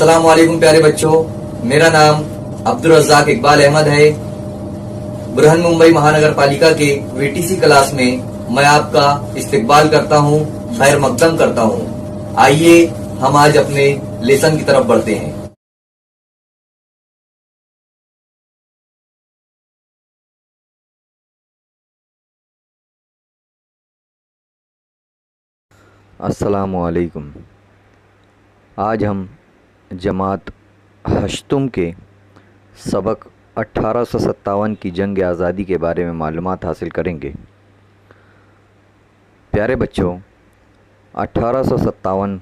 अस्सलाम वालेकुम प्यारे बच्चों, मेरा नाम अब्दुल रज़्ज़ाक इकबाल अहमद है। बृहन मुंबई महानगर पालिका के वीटीसी क्लास में मैं आपका इस्तकबाल करता हूँ, खैर मकदम करता हूँ। आइए हम आज अपने लेसन की तरफ बढ़ते हैं। अस्सलामुअलैकुम। आज हम जमात हश्तुम के सबक 1857 की जंग आज़ादी के बारे में मालूमात हासिल करेंगे। प्यारे बच्चों, 1857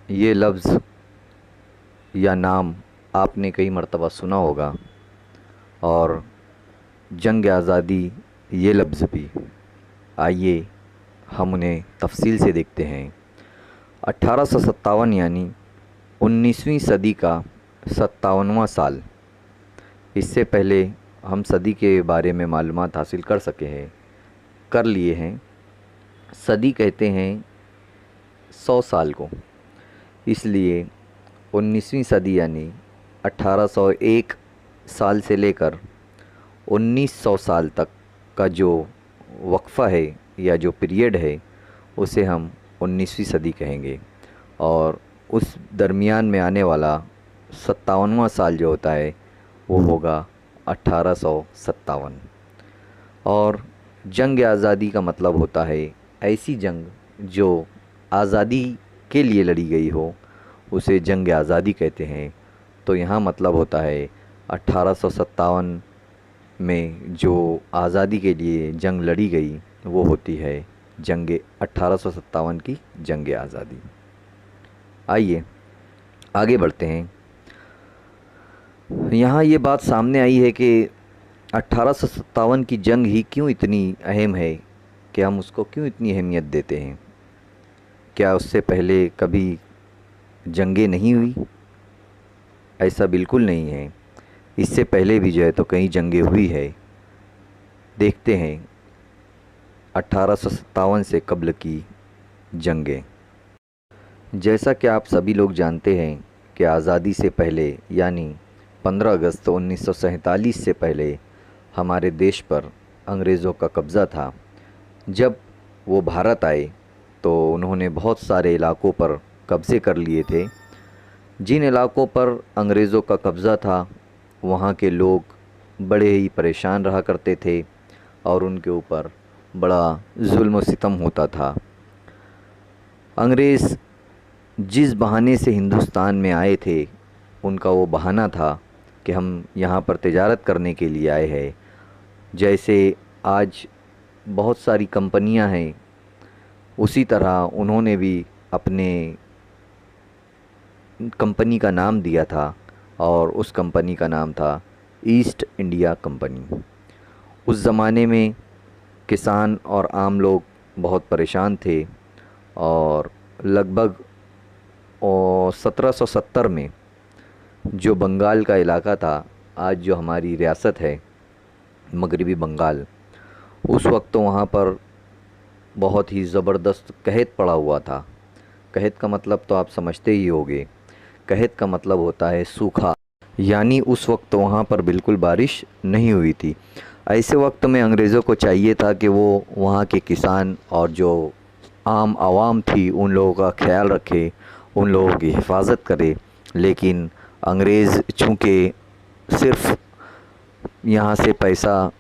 ये लफ्ज़ या नाम आपने कई मर्तबा सुना होगा, और जंग आज़ादी ये लफ्ज़ भी। आइए हम उन्हें तफसील से देखते हैं। 1857 यानी 19वीं सदी का 57वां साल। इससे पहले हम सदी के बारे में मालूमात हासिल कर लिए हैं। सदी कहते हैं 100 साल को, इसलिए 19वीं सदी यानी 1801 साल से लेकर 1900 साल तक का जो वक्फ़ा है या जो पीरियड है, उसे हम 19वीं सदी कहेंगे। और उस दरमियान में आने वाला 57वां साल जो होता है वो होगा 1857। और जंग आज़ादी का मतलब होता है ऐसी जंग जो आज़ादी के लिए लड़ी गई हो, उसे जंग आज़ादी कहते हैं। तो यहाँ मतलब होता है 1857 में जो आज़ादी के लिए जंग लड़ी गई वो होती है जंग 1857 की जंग आज़ादी। आइए आगे बढ़ते हैं। यहाँ ये बात सामने आई है कि 1857 की जंग ही क्यों इतनी अहम है, कि हम उसको क्यों इतनी अहमियत देते हैं। क्या उससे पहले कभी जंगें नहीं हुई? ऐसा बिल्कुल नहीं है। इससे पहले भी जो है तो कई जंगें हुई है। देखते हैं 1857 से कब्ल की जंगें। जैसा कि आप सभी लोग जानते हैं कि आज़ादी से पहले यानी 15 अगस्त 1947 से पहले हमारे देश पर अंग्रेज़ों का कब्ज़ा था। जब वो भारत आए तो उन्होंने बहुत सारे इलाक़ों पर कब्ज़े कर लिए थे। जिन इलाक़ों पर अंग्रेज़ों का कब्ज़ा था, वहाँ के लोग बड़े ही परेशान रहा करते थे और उनके ऊपर बड़ा जुल्म व सितम होता था। अंग्रेज़ जिस बहाने से हिंदुस्तान में आए थे, उनका वो बहाना था कि हम यहाँ पर तिजारत करने के लिए आए हैं। जैसे आज बहुत सारी कंपनियां हैं, उसी तरह उन्होंने भी अपने कंपनी का नाम दिया था, और उस कंपनी का नाम था ईस्ट इंडिया कंपनी। उस ज़माने में किसान और आम लोग बहुत परेशान थे, और लगभग 1770 में जो बंगाल का इलाका था, आज जो हमारी रियासत है मगरबी बंगाल, उस वक्त तो वहाँ पर बहुत ही ज़बरदस्त कहत पड़ा हुआ था। कहत का मतलब तो आप समझते ही होंगे। कहत का मतलब होता है सूखा, यानी उस वक्त तो वहाँ पर बिल्कुल बारिश नहीं हुई थी। ऐसे वक्त में अंग्रेज़ों को चाहिए था कि वो वहाँ के किसान और जो आम आवाम थी उन लोगों का ख्याल रखे, उन लोगों की हिफाजत करे। लेकिन अंग्रेज़ चूँकि सिर्फ़ यहाँ से पैसा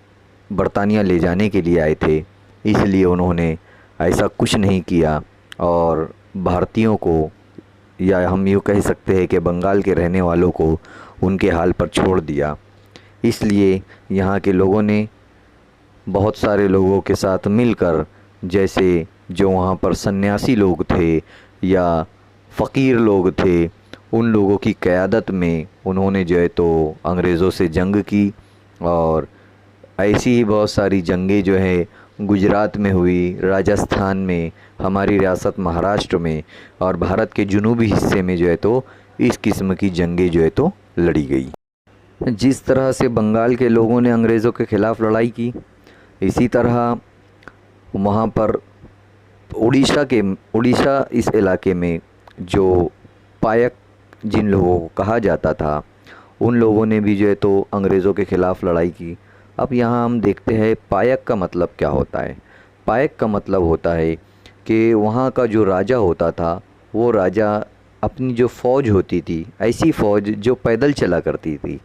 बरतानिया ले जाने के लिए आए थे, इसलिए उन्होंने ऐसा कुछ नहीं किया और भारतीयों को, या हम यूँ कह सकते हैं कि बंगाल के रहने वालों को, उनके हाल पर छोड़ दिया। इसलिए यहाँ के लोगों ने बहुत सारे लोगों के साथ मिलकर, जैसे जो वहाँ पर सन्यासी लोग थे या फ़कीर लोग थे, उन लोगों की क़यादत में उन्होंने जो है तो अंग्रेज़ों से जंग की। और ऐसी ही बहुत सारी जंगें जो है गुजरात में हुई, राजस्थान में, हमारी रियासत महाराष्ट्र में, और भारत के जुनूबी हिस्से में जो है तो इस किस्म की जंगें जो है तो लड़ी गई। जिस तरह से बंगाल के लोगों ने अंग्रेज़ों के ख़िलाफ़ लड़ाई की, इसी तरह वहाँ पर उड़ीसा इस इलाके में जो पायक जिन लोगों को कहा जाता था, उन लोगों ने भी जो है तो अंग्रेज़ों के ख़िलाफ़ लड़ाई की। अब यहाँ हम देखते हैं पायक का मतलब क्या होता है। पायक का मतलब होता है कि वहाँ का जो राजा होता था, वो राजा अपनी जो फ़ौज होती थी, ऐसी फ़ौज जो पैदल चला करती थी,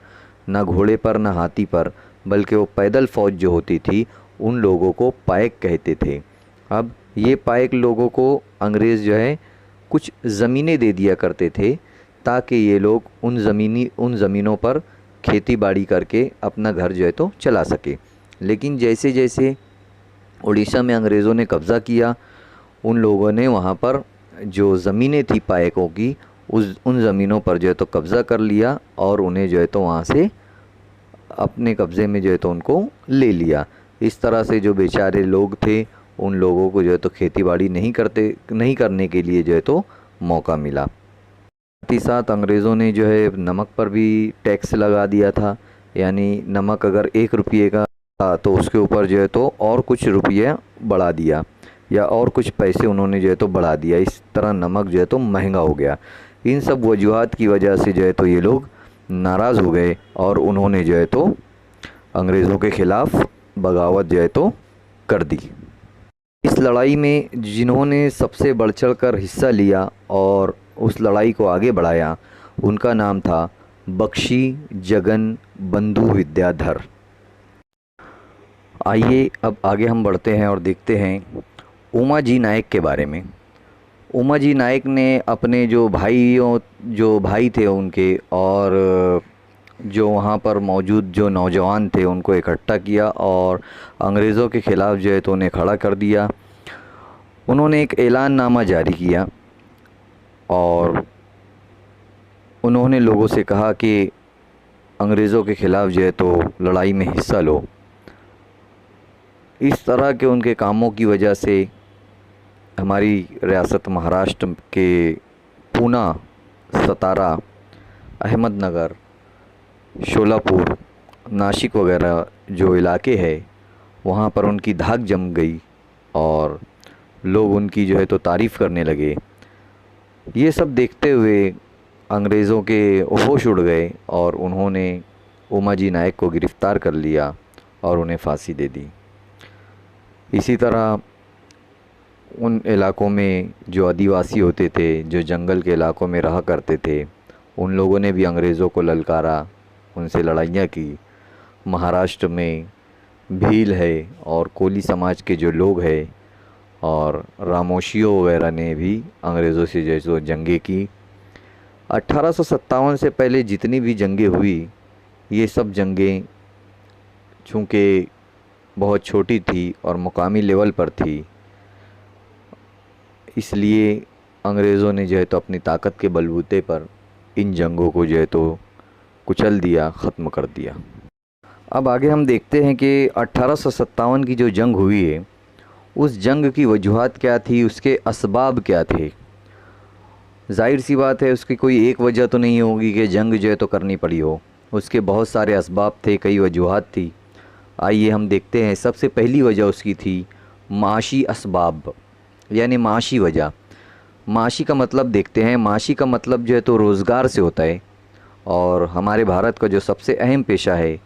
ना घोड़े पर ना हाथी पर, बल्कि वो पैदल फ़ौज जो होती थी, उन लोगों को पायक कहते थे। अब ये पायक लोगों को अंग्रेज़ जो है कुछ ज़मीनें दे दिया करते थे, ताकि ये लोग उन ज़मीनों पर खेती बाड़ी करके अपना घर जो है तो चला सके। लेकिन जैसे जैसे उड़ीसा में अंग्रेज़ों ने कब्ज़ा किया, उन लोगों ने वहाँ पर जो ज़मीनें थी पायकों की, उन ज़मीनों पर जो है तो कब्ज़ा कर लिया और उन्हें जो है तो वहाँ से अपने कब्ज़े में जो है तो उनको ले लिया। इस तरह से जो बेचारे लोग थे, उन लोगों को जो है तो खेती बाड़ी नहीं करने के लिए जो है तो मौका मिला। साथ ही साथ अंग्रेज़ों ने जो है नमक पर भी टैक्स लगा दिया था। यानी नमक अगर 1 रुपये का था तो उसके ऊपर जो है तो और कुछ रुपये बढ़ा दिया, या और कुछ पैसे उन्होंने जो है तो बढ़ा दिया। इस तरह नमक जो है तो महंगा हो गया। इन सब वजूहात की वजह से जो है तो ये लोग नाराज़ हो गए और उन्होंने जो है तो अंग्रेज़ों के ख़िलाफ़ बगावत जो है तो कर दी। इस लड़ाई में जिन्होंने सबसे बढ़ चढ़ कर हिस्सा लिया और उस लड़ाई को आगे बढ़ाया, उनका नाम था बख्शी जगन बंधु विद्याधर। आइए अब आगे हम बढ़ते हैं और देखते हैं उमाजी नायक के बारे में। उमाजी नायक ने अपने जो भाई थे उनके, और जो वहाँ पर मौजूद जो नौजवान थे, उनको इकट्ठा किया और अंग्रेज़ों के ख़िलाफ़ जो है तो उन्हें खड़ा कर दिया। उन्होंने एक ऐलाननामा जारी किया और उन्होंने लोगों से कहा कि अंग्रेज़ों के ख़िलाफ़ जो है तो लड़ाई में हिस्सा लो। इस तरह के उनके कामों की वजह से हमारी रियासत महाराष्ट्र के पूना, सतारा, अहमदनगर, शोलापुर, नासिक वगैरह जो इलाके हैं, वहाँ पर उनकी धाक जम गई और लोग उनकी जो है तो तारीफ़ करने लगे। ये सब देखते हुए अंग्रेज़ों के होश उड़ गए और उन्होंने उमाजी नायक को गिरफ़्तार कर लिया और उन्हें फांसी दे दी। इसी तरह उन इलाकों में जो आदिवासी होते थे, जो जंगल के इलाकों में रहा करते थे, उन लोगों ने भी अंग्रेज़ों को ललकारा, उनसे लड़ाइयाँ की। महाराष्ट्र में भील है और कोली समाज के जो लोग हैं और रामोशियों वगैरह ने भी अंग्रेज़ों से जैसे जंगें की। 1857 से पहले जितनी भी जंगें हुई, ये सब जंगें चूँकि बहुत छोटी थी और मुकामी लेवल पर थी, इसलिए अंग्रेज़ों ने जो है तो अपनी ताकत के बलबूते पर इन जंगों को जो है तो कुचल दिया, ख़त्म कर दिया। अब आगे हम देखते हैं कि 1857 की जो जंग हुई है, उस जंग की वजूहात क्या थी, उसके असबाब क्या थे। जाहिर सी बात है, उसकी कोई एक वजह तो नहीं होगी कि जंग जो है तो करनी पड़ी हो। उसके बहुत सारे असबाब थे, कई वजूहात थी। आइए हम देखते हैं। सबसे पहली वजह उसकी थी माशी असबाब, यानी माशी वजह। माशी का मतलब देखते हैं। माशी का मतलब जो है तो रोज़गार से होता है, और हमारे भारत का जो सबसे अहम पेशा है,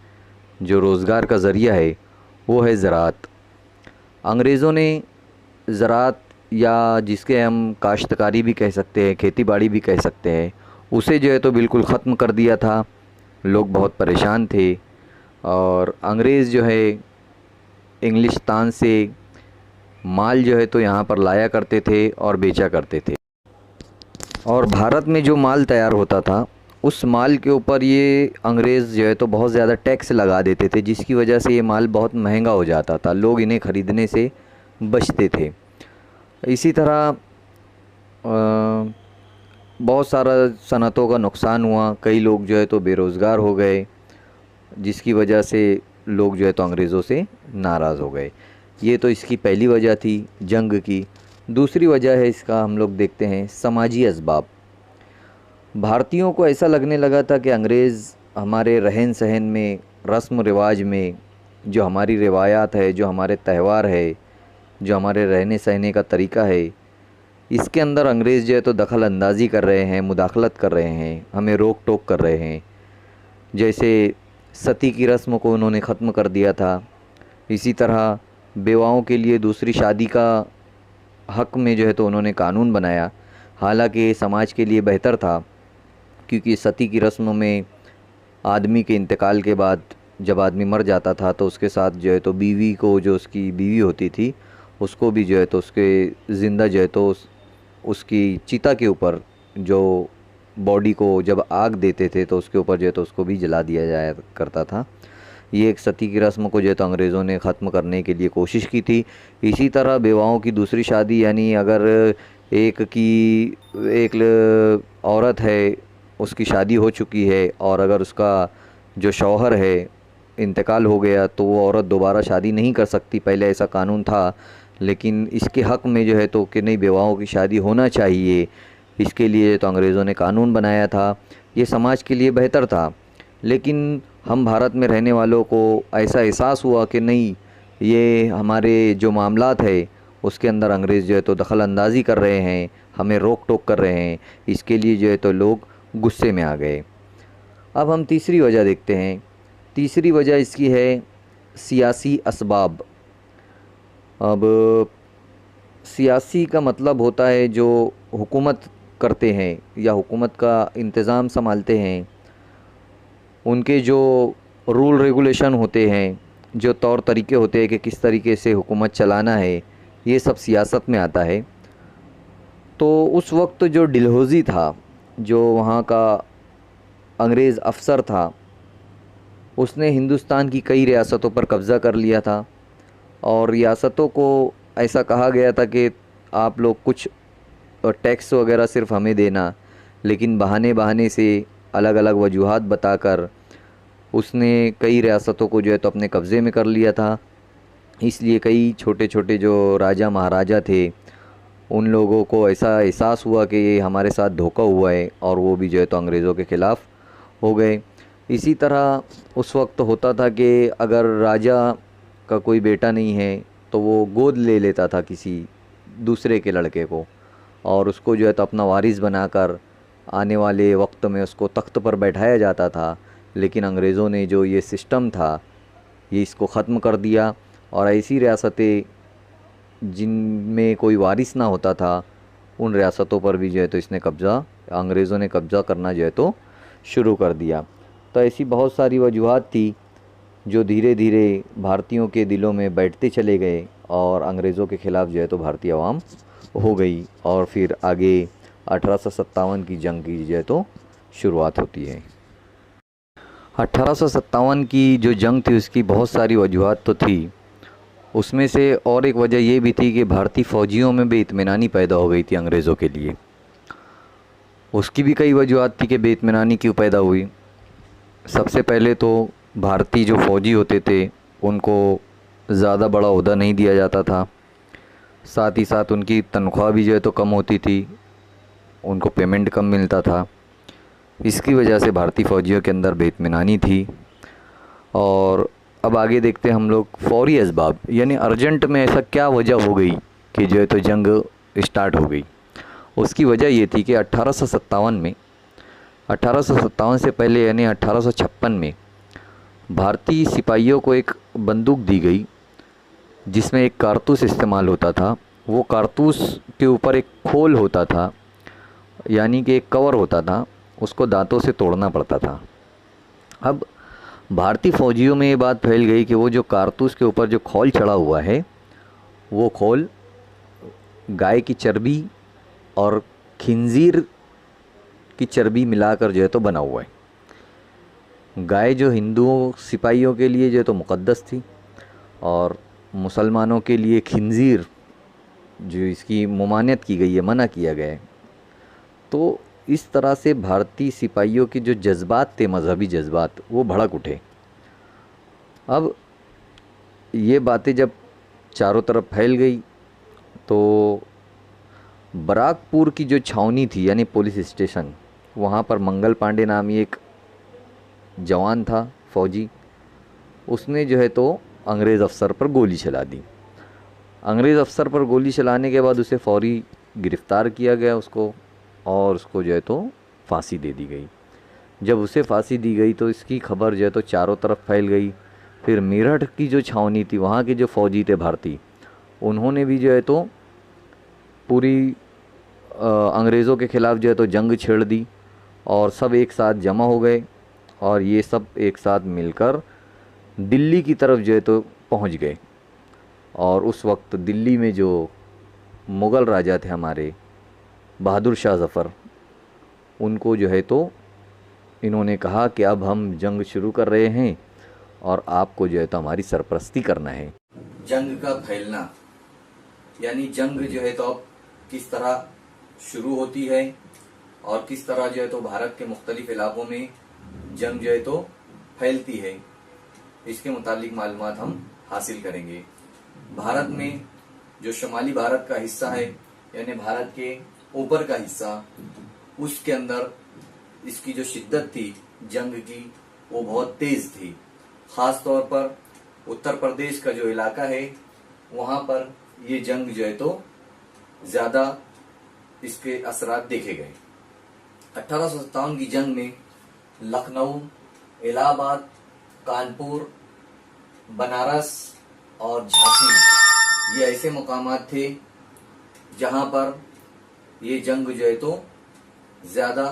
जो रोज़गार का ज़रिया है, वो है ज़राअत। अंग्रेज़ों ने ज़राअत, या जिसके हम काश्तकारी भी कह सकते हैं, खेती बाड़ी भी कह सकते हैं, उसे जो है तो बिल्कुल ख़त्म कर दिया था। लोग बहुत परेशान थे और अंग्रेज़ जो है इंग्लिस्तान से माल जो है तो यहाँ पर लाया करते थे और बेचा करते थे, और भारत में जो माल तैयार होता था, उस माल के ऊपर ये अंग्रेज़ जो है तो बहुत ज़्यादा टैक्स लगा देते थे, जिसकी वजह से ये माल बहुत महंगा हो जाता था। लोग इन्हें ख़रीदने से बचते थे। इसी तरह बहुत सारा सनतों का नुकसान हुआ। कई लोग जो है तो बेरोज़गार हो गए, जिसकी वजह से लोग जो है तो अंग्रेज़ों से नाराज़ हो गए। ये तो इसकी पहली वजह थी जंग की। दूसरी वजह है इसका, हम लोग देखते हैं समाजी असबाब। भारतीयों को ऐसा लगने लगा था कि अंग्रेज़ हमारे रहन सहन में, रस्म रिवाज में, जो हमारी रिवायात है, जो हमारे त्यौहार है, जो हमारे रहने सहने का तरीका है, इसके अंदर अंग्रेज़ जो है तो दखल अंदाज़ी कर रहे हैं, मुदाखलत कर रहे हैं, हमें रोक टोक कर रहे हैं। जैसे सती की रस्म को उन्होंने ख़त्म कर दिया था, इसी तरह बेवाओं के लिए दूसरी शादी का हक़ में जो है तो उन्होंने कानून बनाया। हालांकि ये समाज के लिए बेहतर था, क्योंकि सती की रस्म में आदमी के इंतकाल के बाद जब आदमी मर जाता था तो उसके साथ जो है तो बीवी को, जो उसकी बीवी होती थी, उसको भी जो है तो उसके ज़िंदा जो है तो उसकी चिता के ऊपर जो बॉडी को जब आग देते थे तो उसके ऊपर जो है तो उसको भी जला दिया जाया करता था। ये एक सती की रस्म को जो है तो अंग्रेज़ों ने ख़त्म करने के लिए कोशिश की थी। इसी तरह बेवाओं की दूसरी शादी, यानी अगर एक औरत है, उसकी शादी हो चुकी है और अगर उसका जो शौहर है इंतकाल हो गया तो वो औरत दोबारा शादी नहीं कर सकती। पहले ऐसा कानून था, लेकिन इसके हक़ में जो है तो कि नहीं, बेवाओं की शादी होना चाहिए, इसके लिए तो अंग्रेज़ों ने कानून बनाया था। ये समाज के लिए बेहतर था। लेकिन हम भारत में रहने वालों को ऐसा एहसास हुआ कि नहीं, ये हमारे जो मामलात है उसके अंदर अंग्रेज़ जो है तो दखल अंदाज़ी कर रहे हैं, हमें रोक टोक कर रहे हैं। इसके लिए जो है तो लोग गुस्से में आ गए। अब हम तीसरी वजह देखते हैं। तीसरी वजह इसकी है सियासी असबाब। अब सियासी का मतलब होता है जो हुकूमत करते हैं या हुकूमत का इंतज़ाम संभालते हैं, उनके जो रूल रेगुलेशन होते हैं, जो तौर तरीके होते हैं कि किस तरीके से हुकूमत चलाना है, ये सब सियासत में आता है। तो उस वक्त जो डलहौज़ी था, जो वहाँ का अंग्रेज़ अफ़सर था, उसने हिंदुस्तान की कई रियासतों पर कब्ज़ा कर लिया था और रियासतों को ऐसा कहा गया था कि आप लोग कुछ टैक्स वगैरह सिर्फ हमें देना, लेकिन बहाने बहाने से अलग अलग वजूहात बताकर उसने कई रियासतों को जो है तो अपने कब्ज़े में कर लिया था। इसलिए कई छोटे छोटे जो राजा महाराजा थे, उन लोगों को ऐसा एहसास हुआ कि ये हमारे साथ धोखा हुआ है और वो भी जो है तो अंग्रेज़ों के ख़िलाफ़ हो गए। इसी तरह उस वक्त होता था कि अगर राजा का कोई बेटा नहीं है तो वो गोद ले लेता था किसी दूसरे के लड़के को और उसको जो है तो अपना वारिस बनाकर आने वाले वक्त में उसको तख्त पर बैठाया जाता था। लेकिन अंग्रेज़ों ने जो ये सिस्टम था, ये इसको ख़त्म कर दिया और ऐसी रियासतें जिनमें कोई वारिस ना होता था, उन रियासतों पर भी जो है तो इसने अंग्रेज़ों ने कब्ज़ा करना जो है तो शुरू कर दिया। तो ऐसी बहुत सारी वजूहात थी जो धीरे धीरे भारतीयों के दिलों में बैठते चले गए और अंग्रेज़ों के ख़िलाफ़ जो है तो भारतीय आवाम हो गई और फिर आगे 1857 की जंग की जो है तो शुरुआत होती है। 1857 की जो जंग थी उसकी बहुत सारी वजूहात तो थी। उसमें से और एक वजह ये भी थी कि भारतीय फ़ौजियों में बेइत्मीनानी पैदा हो गई थी अंग्रेज़ों के लिए। उसकी भी कई वजूहात थी कि बेइत्मीनानी क्यों पैदा हुई। सबसे पहले तो भारतीय जो फ़ौजी होते थे उनको ज़्यादा बड़ा ओहदा नहीं दिया जाता था, साथ ही साथ उनकी तनख्वाह भी जो है तो कम होती थी, उनको पेमेंट कम मिलता था। इसकी वजह से भारतीय फ़ौजियों के अंदर बेइत्मीनानी थी। और अब आगे देखते हैं हम लोग फौरी असबाब, यानी अर्जेंट में ऐसा क्या वजह हो गई कि जो है तो जंग स्टार्ट हो गई। उसकी वजह ये थी कि 1857 से पहले यानी 1856 में भारतीय सिपाहियों को एक बंदूक दी गई जिसमें एक कारतूस इस्तेमाल होता था। वो कारतूस के ऊपर एक खोल होता था, यानी कि एक कवर होता था, उसको दांतों से तोड़ना पड़ता था। अब भारतीय फ़ौजियों में ये बात फैल गई कि वो जो कारतूस के ऊपर जो खोल चढ़ा हुआ है, वो खोल गाय की चर्बी और खिंजीर की चर्बी मिलाकर जो है तो बना हुआ है। गाय जो हिंदुओं सिपाहियों के लिए जो है तो मुक़द्दस थी और मुसलमानों के लिए खिंजीर, जो इसकी ममानियत की गई है, मना किया गया है। तो इस तरह से भारतीय सिपाहियों के जो जज्बात थे, मज़हबी जज्बात, वो भड़क उठे। अब ये बातें जब चारों तरफ फैल गई तो बराकपुर की जो छावनी थी यानी पुलिस स्टेशन, वहाँ पर मंगल पांडे नामी एक जवान था फ़ौजी, उसने जो है तो अंग्रेज़ अफ़सर पर गोली चला दी। अंग्रेज़ अफ़सर पर गोली चलाने के बाद उसे फ़ौरी गिरफ़्तार किया गया उसको, और उसको जो है तो फांसी दे दी गई। जब उसे फांसी दी गई तो इसकी खबर जो है तो चारों तरफ फैल गई। फिर मेरठ की जो छावनी थी, वहाँ के जो फ़ौजी थे भारतीय, उन्होंने भी जो है तो पूरी अंग्रेज़ों के ख़िलाफ़ जो है तो जंग छेड़ दी, और सब एक साथ जमा हो गए, और ये सब एक साथ मिलकर दिल्ली की तरफ जो है तो पहुंच गए। और उस वक्त दिल्ली में जो मुग़ल राजा थे हमारे बहादुर शाह ज़फ़र, उनको जो है तो इन्होंने कहा कि अब हम जंग शुरू कर रहे हैं और आपको जो है तो हमारी सरपरस्ती करना है। जंग का फैलना, यानी जंग जो है तो अब किस तरह शुरू होती है और किस तरह जो है तो भारत के मुख्तलिफ इलाकों में जंग जो है तो फैलती है, इसके मुतालिक मालूमात हम हासिल करेंगे। भारत में जो शुमाली भारत का हिस्सा है, यानी भारत के ऊपर का हिस्सा, उसके अंदर इसकी जो शिद्दत थी जंग की वो बहुत तेज थी। खास तौर पर उत्तर प्रदेश का जो इलाका है वहां पर ये जंग जो है तो ज्यादा इसके असरात देखे गए। 1857 की जंग में लखनऊ, इलाहाबाद, कानपुर, बनारस और झांसी, ये ऐसे मुकामात थे जहां पर ये जंग जो है तो ज्यादा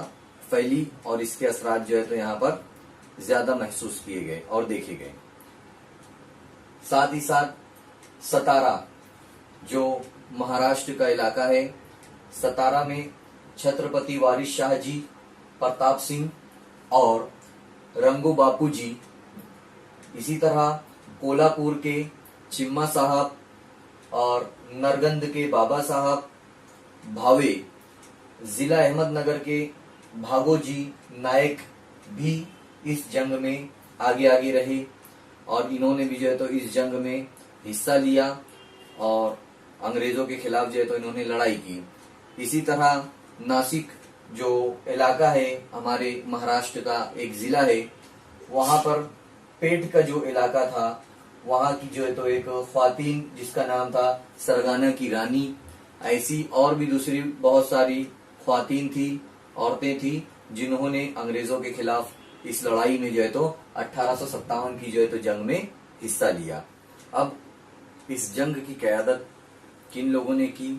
फैली और इसके असरात जो है तो यहाँ पर ज्यादा महसूस किए गए और देखे गए। साथ ही साथ सतारा, जो महाराष्ट्र का इलाका है, सतारा में छत्रपति वारिस शाह जी, प्रताप सिंह और रंगू बापू जी, इसी तरह कोल्हापुर के चिम्मा साहब और नरगंद के बाबा साहब भावे, जिला अहमदनगर के भागोजी नायक भी इस जंग में आगे आगे रहे और इन्होंने भी जो है तो इस जंग में हिस्सा लिया और अंग्रेजों के खिलाफ जो है तो इन्होंने लड़ाई की। इसी तरह नासिक जो इलाका है हमारे महाराष्ट्र का एक जिला है, वहां पर पेट का जो इलाका था, वहां की जो है तो एक ख्वातीन जिसका नाम था सरगाना की रानी, ऐसी और भी दूसरी बहुत सारी ख्वातीन थी, औरतें थी, जिन्होंने अंग्रेजों के खिलाफ इस लड़ाई में जो है तो 1857 की जो है तो जंग में हिस्सा लिया। अब इस जंग की क़यादत किन लोगों ने की,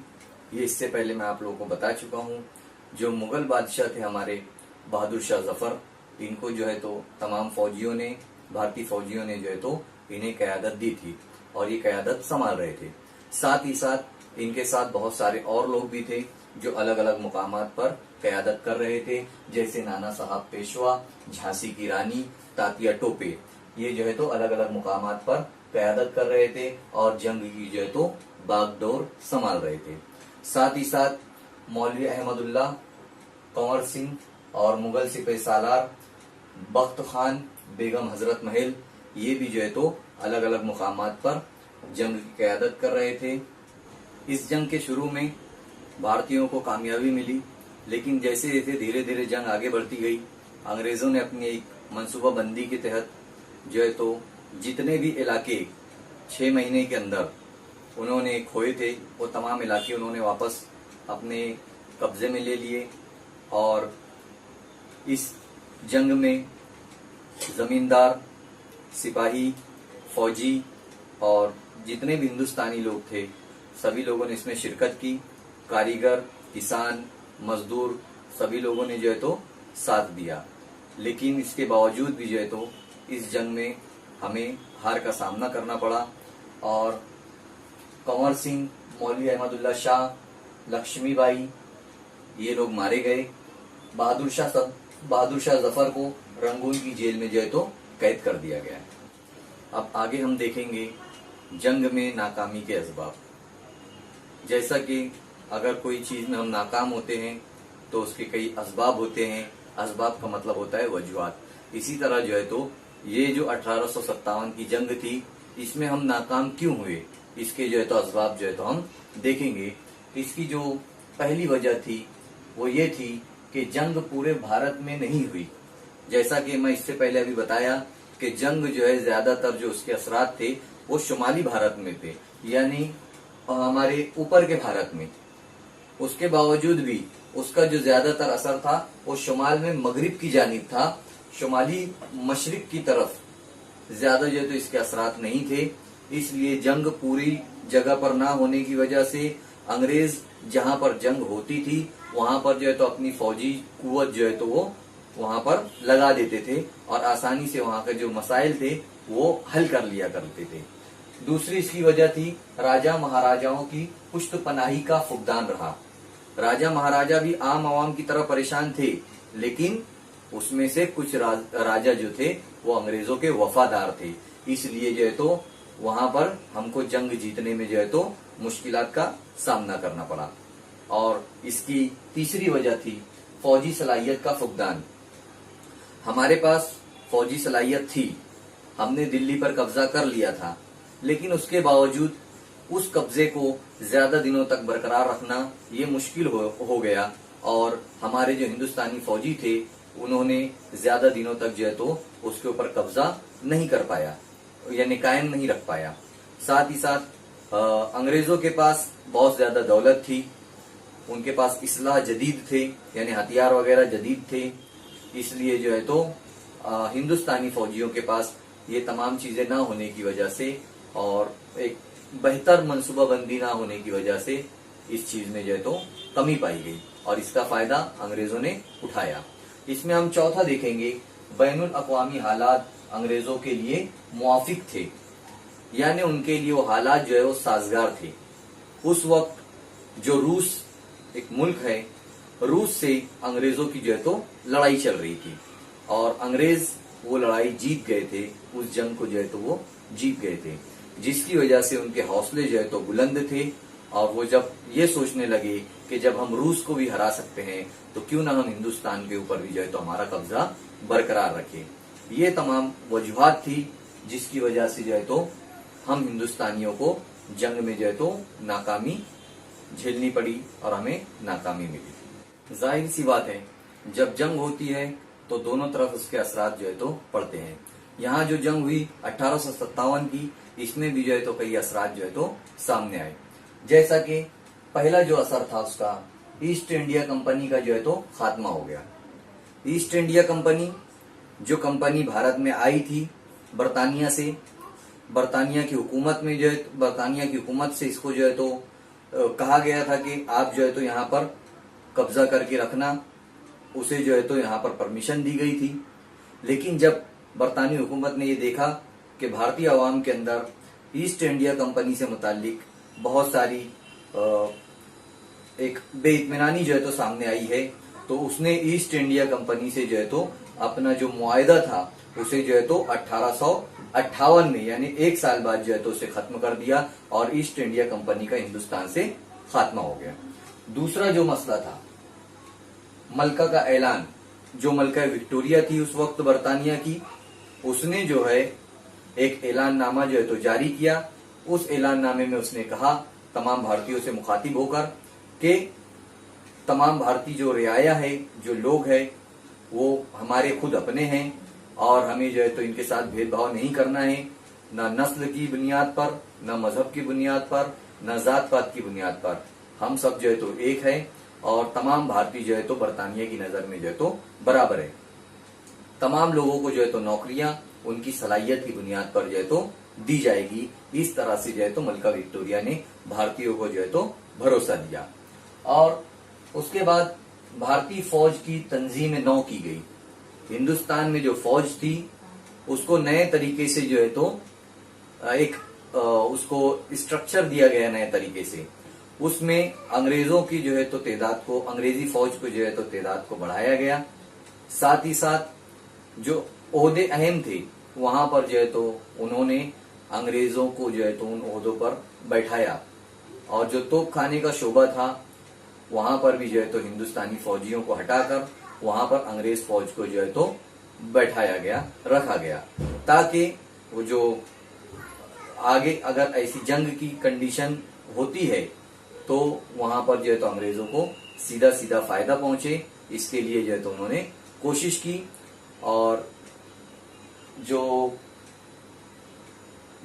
ये इससे पहले मैं आप लोगों को बता चुका हूँ। जो मुगल बादशाह थे हमारे बहादुर शाह जफर, इनको जो है तो तमाम फौजियों ने, भारतीय फौजियों ने जो है तो इन्हें क़यादत दी थी और ये क़यादत संभाल रहे थे। साथ ही साथ इनके साथ बहुत सारे और लोग भी थे जो अलग अलग मुकामात पर क़यादत कर रहे थे, जैसे नाना साहब पेशवा, झांसी की रानी, तात्या टोपे, ये जो है तो अलग अलग मुकामात पर क़यादत कर रहे थे और जंग की जो है तो बागडोर संभाल रहे थे। साथ ही साथ मौलवी अहमदुल्लाह, कंवर सिंह और मुगल सिपह सालार, बख्त खान, बेगम हजरत महल, ये भी जो है तो अलग अलग मुकामात पर जंग की क़यादत कर रहे थे। इस जंग के शुरू में भारतीयों को कामयाबी मिली, लेकिन जैसे जैसे धीरे धीरे जंग आगे बढ़ती गई, अंग्रेजों ने अपनी एक मनसूबाबंदी के तहत जो है तो जितने भी इलाके 6 महीने के अंदर उन्होंने खोए थे, वो तमाम इलाके उन्होंने वापस अपने कब्जे में ले लिए और इस जंग में जमींदार, सिपाही, फौजी और जितने भी हिंदुस्तानी लोग थे, सभी लोगों ने इसमें शिरकत की। कारीगर, किसान, मजदूर, सभी लोगों ने जो है तो साथ दिया, लेकिन इसके बावजूद भी जो है तो इस जंग में हमें हार का सामना करना पड़ा और कंवर सिंह, मौलवी अहमदुल्ला शाह, लक्ष्मीबाई, ये लोग मारे गए। बहादुर शाह जफर को रंगून की जेल में जो है तो कैद कर दिया गया। अब आगे हम देखेंगे जंग में नाकामी के असबाब। जैसा कि अगर कोई चीज में हम नाकाम होते हैं तो उसके कई असबाब होते हैं। असबाब का मतलब होता है वजूहात। इसी तरह जो है तो ये जो 1857 की जंग थी, इसमें हम नाकाम क्यों हुए, इसके जो है तो असबाब जो है तो हम देखेंगे। इसकी जो पहली वजह थी वो ये थी कि जंग पूरे भारत में नहीं हुई। जैसा कि मैं इससे पहले अभी बताया कि जंग जो है ज्यादातर जो उसके असरात थे वो शुमाली भारत में थे, यानी हमारे ऊपर के भारत में। उसके बावजूद भी उसका जो ज्यादातर असर था वो शुमाल में मगरिब की जानिब था, शुमाली मशरिक की तरफ ज्यादा जो है तो इसके असरात नहीं थे। इसलिए जंग पूरी जगह पर ना होने की वजह से अंग्रेज जहां पर जंग होती थी वहां पर जो है तो अपनी फौजी कुवत जो है तो वो वहां पर लगा देते थे और आसानी से वहां के जो मसाइल थे वो हल कर लिया करते थे। दूसरी इसकी वजह थी राजा महाराजाओं की पुश्त पनाही का फुकदान रहा। राजा महाराजा भी आम आवाम की तरह परेशान थे, लेकिन उसमें से कुछ राजा जो थे वो अंग्रेजों के वफादार थे। इसलिए जो है तो वहां पर हमको जंग जीतने में जो है तो मुश्किलात का सामना करना पड़ा। और इसकी तीसरी वजह थी फौजी सलाहियत का फुकदान। हमारे पास फौजी सलाहियत थी, हमने दिल्ली पर कब्जा कर लिया था, लेकिन उसके बावजूद उस कब्जे को ज्यादा दिनों तक बरकरार रखना ये मुश्किल हो गया और हमारे जो हिंदुस्तानी फौजी थे उन्होंने ज्यादा दिनों तक जो है तो उसके ऊपर कब्जा नहीं कर पाया, यानी कायम नहीं रख पाया। साथ ही साथ अंग्रेजों के पास बहुत ज्यादा दौलत थी, उनके पास इसलाह जदीद थे, यानी हथियार वगैरह जदीद थे। इसलिए जो है तो हिंदुस्तानी फौजियों के पास ये तमाम चीजें ना होने की वजह से और एक बेहतर मनसूबाबंदी ना होने की वजह से इस चीज में जो है तो कमी पाई गई और इसका फायदा अंग्रेजों ने उठाया। इसमें हम चौथा देखेंगे, बैनुल अक़वामी हालात अंग्रेजों के लिए मुआफिक थे, यानी उनके लिए वो हालात जो है वो साजगार थे। उस वक्त जो रूस एक मुल्क है, रूस से अंग्रेजों की जो है तो लड़ाई चल रही थी और अंग्रेज वो लड़ाई जीत गए थे, उस जंग को जो है तो वो जीत गए थे, जिसकी वजह से उनके हौसले जो है तो बुलंद थे। और वो जब ये सोचने लगे कि जब हम रूस को भी हरा सकते हैं तो क्यों ना हम हिंदुस्तान के ऊपर भी जो है तो हमारा कब्जा बरकरार रखें। ये तमाम वजूहात थी जिसकी वजह से जो है तो हम हिंदुस्तानियों को जंग में जो है तो नाकामी झेलनी पड़ी और हमें नाकामी मिली। जाहिर सी बात है, जब जंग होती है तो दोनों तरफ उसके असरात जो है तो पड़ते हैं। यहाँ जो जंग हुई 1857 की, इसमें भी जो है तो कई असरात जो है तो सामने आए। जैसा कि पहला जो असर था उसका, ईस्ट इंडिया कंपनी का जो है तो खात्मा हो गया। ईस्ट इंडिया कंपनी जो कंपनी भारत में आई थी बरतानिया से, बरतानिया की हुकूमत में जो है बरतानिया की हुकूमत से इसको जो है तो कहा गया था कि आप जो है तो यहाँ पर कब्जा करके रखना, उसे जो है तो यहाँ पर परमिशन दी गई थी। लेकिन जब बरतानी हुकूमत ने ये देखा कि भारतीय आवाम के अंदर ईस्ट इंडिया कंपनी से मुतालिक बहुत सारी एक बेइत्मीनानी जो है तो सामने आई है, तो उसने ईस्ट इंडिया कंपनी से जो है तो अपना जो मुआहदा था उसे जो है तो 1858 में, यानी एक साल बाद जो है तो उसे खत्म कर दिया और ईस्ट इंडिया कंपनी का हिंदुस्तान से खात्मा हो गया। दूसरा जो मसला था मलका का ऐलान, जो मलका विक्टोरिया थी उस वक्त बरतानिया की, उसने जो है एक ऐलाननामा जो है तो जारी किया। उस ऐलाननामे में उसने कहा तमाम भारतीयों से मुखातिब होकर कि तमाम भारतीय जो रियाया है, जो लोग हैं, वो हमारे खुद अपने हैं और हमें जो है तो इनके साथ भेदभाव नहीं करना है, न नस्ल की बुनियाद पर, न मजहब की बुनियाद पर, न जात पात की बुनियाद पर। हम सब जो है तो एक है और तमाम भारतीय जो है तो बरतानिया की नजर में जो है तो बराबर है। तमाम लोगों को जो है तो नौकरियां उनकी सलाहियत की बुनियाद पर जो है तो दी जाएगी। इस तरह से जो है तो मलका विक्टोरिया ने भारतीयों को जो है तो भरोसा दिया। और उसके बाद भारतीय फौज की तंजीम नौ की गई। हिंदुस्तान में जो फौज थी उसको नए तरीके से जो है तो एक उसको स्ट्रक्चर दिया गया नए तरीके से। उसमें अंग्रेजों की जो है तो तादाद को, अंग्रेजी फौज को जो है तो तादाद को बढ़ाया गया। साथ ही साथ जो ओहदे अहम थे वहां पर जो है तो उन्होंने अंग्रेजों को जो है तो उन ओहदों पर बैठाया और जो तोप खाने का शोबा था वहां पर भी जो है तो हिंदुस्तानी फौजियों को हटाकर वहां पर अंग्रेज फौज को जो है तो बैठाया गया, रखा गया, ताकि वो जो आगे अगर ऐसी जंग की कंडीशन होती है तो वहां पर जो है तो अंग्रेजों को सीधा सीधा फायदा पहुंचे। इसके लिए जो है तो उन्होंने कोशिश की और जो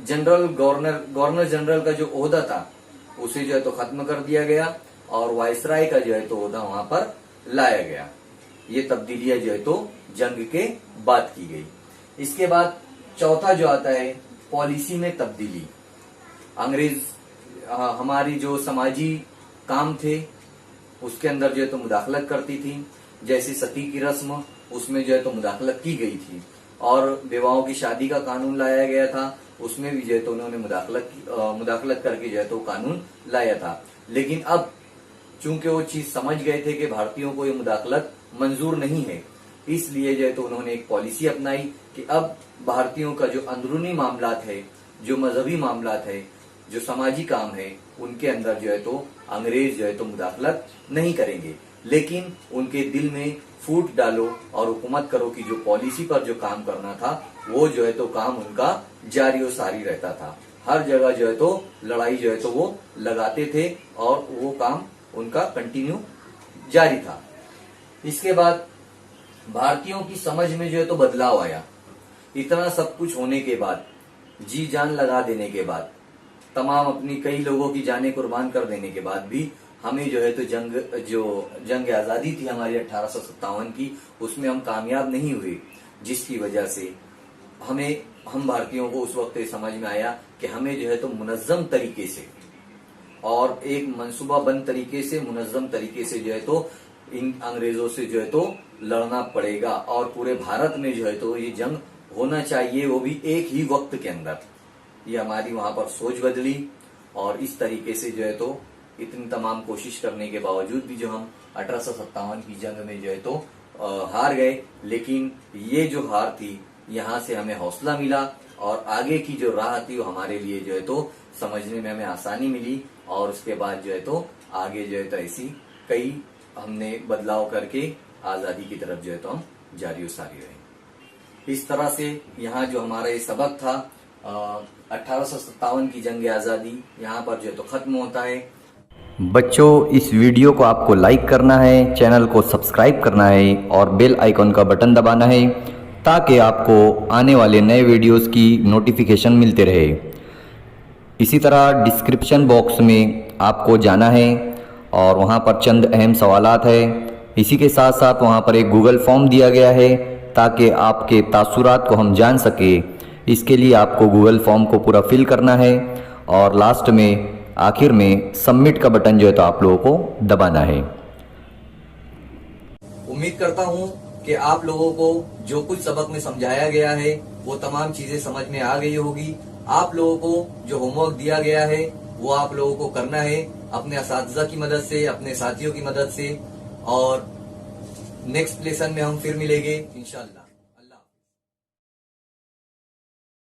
गवर्नर जनरल का जो ओहदा था उसे जो है तो खत्म कर दिया गया और वायसराय का जो है तो ओहदा वहां पर लाया गया। ये तब्दीलियां जो है तो जंग के बाद की गई। इसके बाद चौथा जो आता है पॉलिसी में तब्दीली। अंग्रेज हमारी जो समाजी काम थे उसके अंदर जो है तो मुदाखलत करती थी। जैसे सती की रस्म, उसमें जो है तो मुदाखलत की गई थी, और विवाहों की शादी का कानून लाया गया था, उसमें भी जो है तो उन्होंने मुदाखलत करके जो है तो कानून लाया था। लेकिन अब चूंकि वो चीज समझ गए थे कि भारतीयों को ये मुदाखलत मंजूर नहीं है, इसलिए जो है तो उन्होंने एक पॉलिसी अपनाई कि अब भारतीयों का जो अंदरूनी मामलात है, जो मजहबी मामलात है, जो समाजी काम है, उनके अंदर जो है तो अंग्रेज जो है तो मुदाखलत नहीं करेंगे। लेकिन उनके दिल में फूट डालो और हुकूमत करो की जो पॉलिसी पर जो काम करना था वो जो है तो काम उनका जारी और सारी रहता था। हर जगह जो है तो लड़ाई जो है तो वो लगाते थे और वो काम उनका कंटिन्यू जारी था। इसके बाद भारतीयों की समझ में जो है तो बदलाव आया। इतना सब कुछ होने के बाद, जी जान लगा देने के बाद, तमाम अपनी कई लोगों की जानें कुर्बान कर देने के बाद भी हमें जो है तो जंग आजादी थी हमारी 1857 की, उसमें हम कामयाब नहीं हुए, जिसकी वजह से हम भारतीयों को उस वक्त समझ में आया कि हमें जो है तो मुनज्जम तरीके से और एक मंसूबाबंद तरीके से, मुनज्जम तरीके से जो है तो इन अंग्रेजों से जो है तो लड़ना पड़ेगा, और पूरे भारत में जो है तो ये जंग होना चाहिए, वो भी एक ही वक्त के अंदर। ये हमारी वहां पर सोच बदली, और इस तरीके से जो है तो इतनी तमाम कोशिश करने के बावजूद भी जो हम 1857 की जंग में जो है तो हार गए। लेकिन ये जो हार थी, यहाँ से हमें हौसला मिला और आगे की जो राह थी वो हमारे लिए जो है तो समझने में हमें आसानी मिली, और उसके बाद जो है तो आगे जो है तो ऐसी कई हमने बदलाव करके आजादी की तरफ जो है तो हम जारी सारी रहे। इस तरह से यहाँ जो हमारा ये सबक था 1857 की जंग आजादी, यहाँ पर जो है तो खत्म होता है। बच्चों, इस वीडियो को आपको लाइक करना है, चैनल को सब्सक्राइब करना है और बेल आइकॉन का बटन दबाना है, ताकि आपको आने वाले नए वीडियोस की नोटिफिकेशन मिलते रहे। इसी तरह डिस्क्रिप्शन बॉक्स में आपको जाना है और वहाँ पर चंद अहम सवालात है। इसी के साथ साथ वहाँ पर एक गूगल फॉर्म दिया गया है, ताकि आपके तासुरात को हम जान सके। इसके लिए आपको गूगल फॉर्म को पूरा फिल करना है, और लास्ट में आखिर में सबमिट का बटन जो है तो आप लोगों को दबाना है। उम्मीद करता हूं कि आप लोगों को जो कुछ सबक में समझाया गया है वो तमाम चीजें समझ में आ गई होगी। आप लोगों को जो होमवर्क दिया गया है वो आप लोगों को करना है अपने असातिज़ा की मदद से, अपने साथियों की मदद से, और नेक्स्ट लेसन में हम फिर मिलेंगे इंशाअल्लाह।